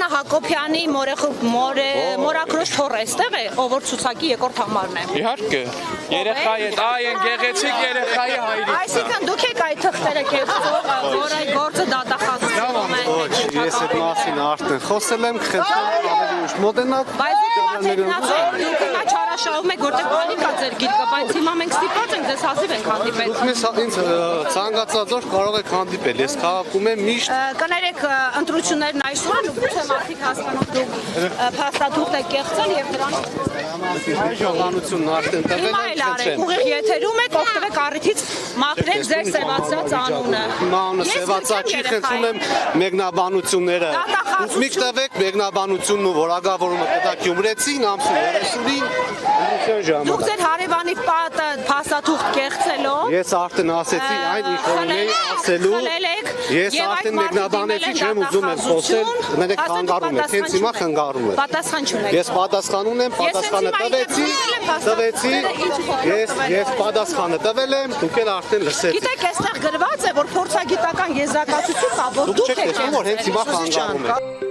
Հովհաննա Հակոբյանի մորակրոջ թոռը էստեղ է, ով որ ցուցակի երկրորդ համարն է։ Իհարկե, երեխայի հետ, այն գեղեցիկ երեխայի հայրիկն է։ Այսինքն դուք եք այդ թղթերը կերտողը, որ այդ գործը դատախազում է։ Ես այդ մասին արդեն խոսել եմ, խնդրում ավելի ուշ մոտենաք։ Բայց դուք նա չարաշահում եք, որտեղ բանի կա ձեր գիրկը, բայց հիմա մենք ստիպված ենք ձեզ հազիվ ենք հանդիպել։ Դուք մեզ ինձ ցանկացած օր կարող եք հանդիպել, ես քաղաքում եմ միշտ։ Կներեք ընտրություններն այսօր, գուցե մարդիկ հասկանան դուք փաստաթուղթ եք կեղծել եւ դրանով Ժողովրդությունն արդեն տվել Հիմա էլ արեք, ուղիղ եթերում եք, օգտվեք առիթից մաքրեք ձեր սևացած անունը։ Հիմա անունը սևացած չի, խնդրում եմ մեկնաբանությունները։ Դուք մի տվեք մեկնաբանությունն ու որակավորումը պետք է Գյումրեցին, ամսուրին, ընտրության ժամանակ։ Դուք ձեր հարևանի պատը փաստաթուղթ կեղծելով Ես արդեն ասեցի այն ինչ որ ունեի ասելու։ Ես արդեն մեկնաբանեցի, չեմ ուզում եմ խոսել, մենեք խանգարում եք, հենց հիմա խանգարում եք։ Պատասխան չունեք։ Ես պատասխան ունեմ, պատասխանը տվեցի, ես պատասխանը տվել եմ, դուք էլ արդեն լսեցիք։ Գիտեք, այստեղ գրված է, որ փորձագիտական եզրակացություն կա, որ դուք եք որ հենց հիմա խանգարում եք։